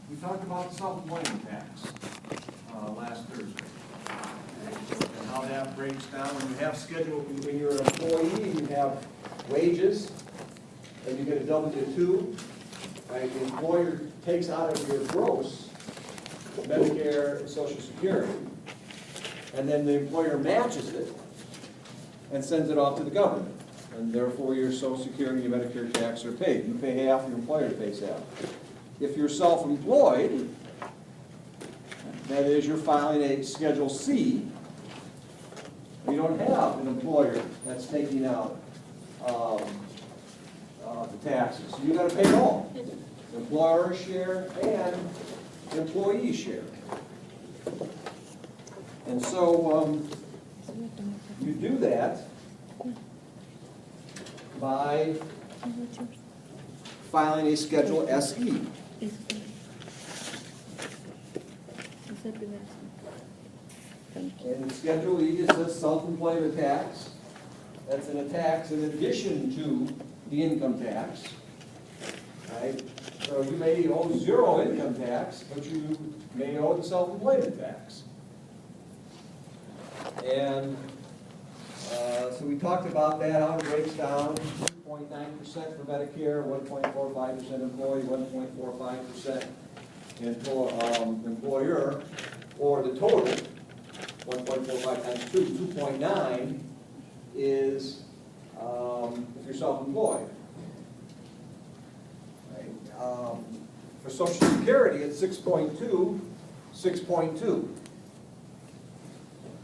we talked about self-employment tax last Thursday. And how that breaks down. When you have scheduled, when you're an employee, you have wages, and you get a W-2, right? The employer takes out of your gross Medicare and Social Security, and then the employer matches it and sends it off to the government. And therefore, your Social Security and your Medicare tax are paid. You pay half, your employer pays half. If you're self-employed, that is, you're filing a Schedule C, you don't have an employer that's taking out the taxes. So you got to pay all. Employer share and employee share. And so you do that by filing a Schedule SE. And Schedule E is a self-employment tax. That's a tax in addition to the income tax. Right? So you may owe zero income tax, but you may owe the self-employment tax. And so we talked about that, how it breaks down. 2.9% for Medicare, 1.45% employee, 1.45% employer, or the total, 1.45 times 2, 2.9 is if you're self-employed. Right? For Social Security, it's 6.2, 6.2.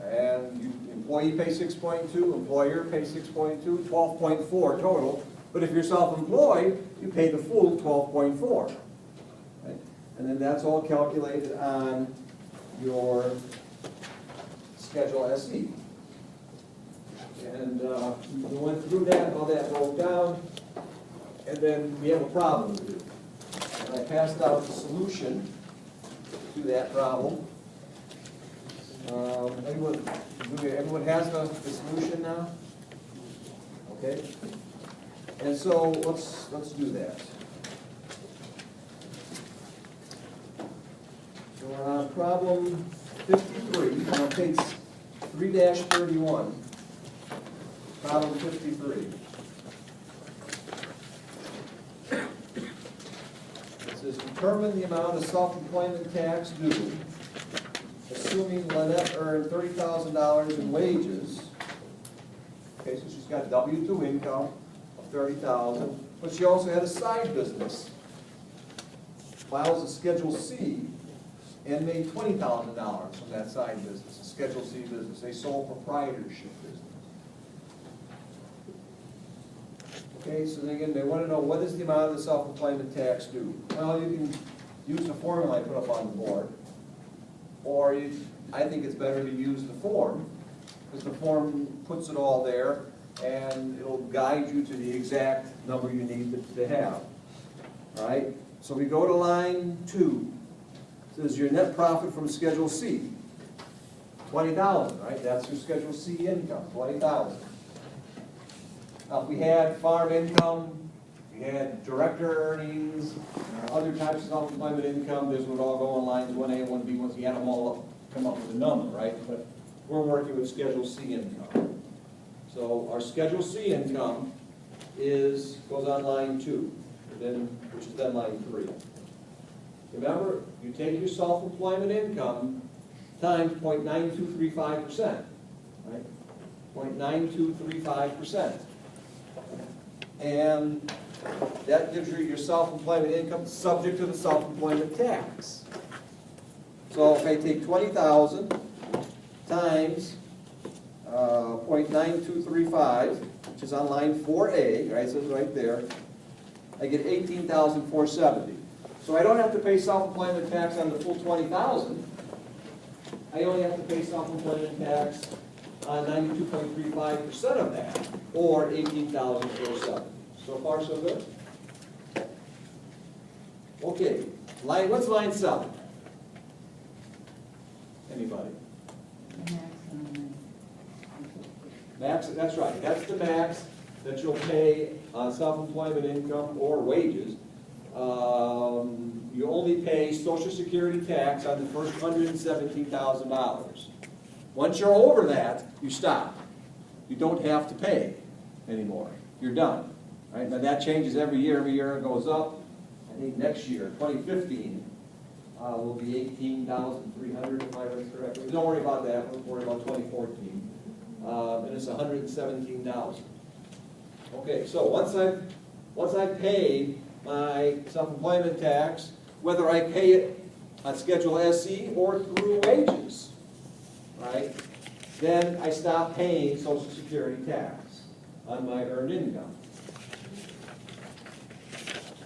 And employee pays 6.2, employer pays 6.2, 12.4 total. But if you're self-employed, you pay the full 12.4. Right? And then that's all calculated on your Schedule SE. And we went through that, how that broke down, and then we have a problem to do. And I passed out the solution to that problem. Everyone has the solution now? Okay. And so let's do that. So we're on problem 53, on page 3-31. Problem 53. It says determine the amount of self-employment tax due, assuming Lynette earned $30,000 in wages. Okay, so she's got W-2 income of $30,000, but she also had a side business. Files a Schedule C and made $20,000 from that side business, a Schedule C business, a sole proprietorship business. Okay, so again, they want to know what is the amount of the self-employment tax due. Well, you can use the formula I put up on the board, or I think it's better to use the form, because the form puts it all there, and it'll guide you to the exact number you need to have. All right, so we go to line 2. It says your net profit from Schedule C, $20,000, right? That's your Schedule C income, $20,000. Now, if we had farm income, we had director earnings, other types of self-employment income, this would all go on lines 1A, 1B, once you add them all up, come up with a number, right? But we're working with Schedule C income. So our Schedule C income goes on line 2, which is then line 3. Remember, you take your self-employment income times 0.9235%, right? 0.9235%. And that gives you your self-employment income subject to the self-employment tax. So if I take 20,000 times 0.9235, which is on line 4A, right, so it's right there, I get 18,470. So I don't have to pay self-employment tax on the full 20,000. I only have to pay self-employment tax on 92.35% of that, or 18,470. So far, so good? Okay, what's line 7? Anybody? Max, that's right. That's the max that you'll pay on self-employment income or wages. you only pay Social Security tax on the first $117,000. Once you're over that, you stop. You don't have to pay anymore. You're done. Right? Now that changes every year. Every year it goes up. I think next year, 2015, will be $18,300 if I remember correctly. Don't worry about that. We'll worry about 2014. And it's $117,000. Okay, so once I've paid my self-employment tax, whether I pay it on Schedule SE or through wages, right? Then I stop paying Social Security tax on my earned income.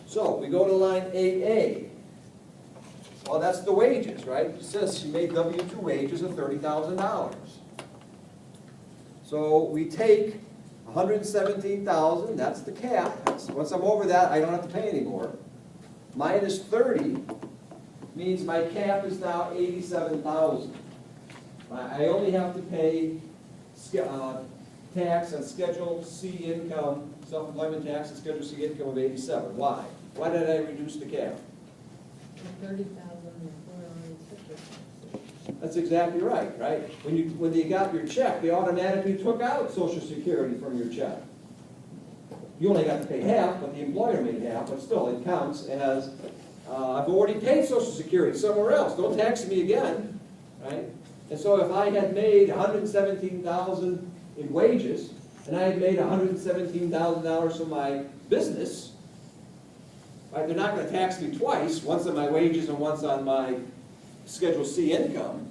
So we go to line 8A. Well, that's the wages, right? It says she made W-2 wages of $30,000. So we take $117,000, that's the cap. Once I'm over that, I don't have to pay anymore. Minus 30 means my cap is now $87,000. I only have to pay tax on Schedule C income, self-employment tax on Schedule C income of $87,000. Why? Why did I reduce the cap? 30,000. That's exactly right, right? When they got your check, they automatically took out Social Security from your check. You only got to pay half, but the employer made half, but still it counts as, I've already paid Social Security somewhere else, don't tax me again, right? And so if I had made $117,000 in wages, and I had made $117,000 from my business, right, they're not going to tax me twice, once on my wages and once on my Schedule C income.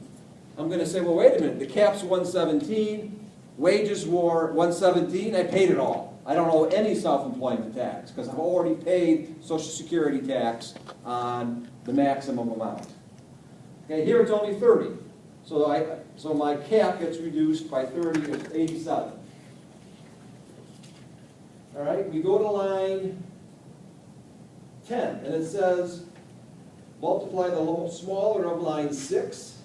I'm going to say, well, wait a minute, the cap's 117, wages were 117, I paid it all. I don't owe any self-employment tax because I've already paid Social Security tax on the maximum amount. Okay, here it's only 30. So my cap gets reduced by 30 to 87. All right, we go to line 10, and it says, multiply the smaller of line 6,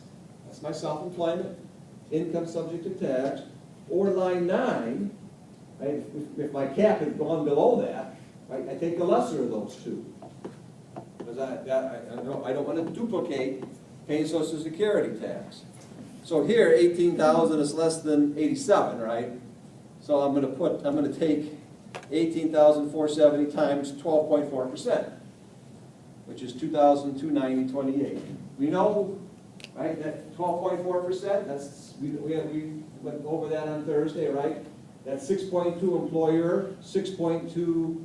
that's my self-employment, income subject to tax, or line 9, right, if my cap had gone below that, right, I take the lesser of those two. Because I don't want to duplicate paying Social Security tax. So here, 18,000 is less than 87, right? So I'm going to take 18,470 times 12.4%. Which is 2,290.28. We know, right, that 12.4%, that's, we went over that on Thursday, right? That's 6.2 employer, 6.2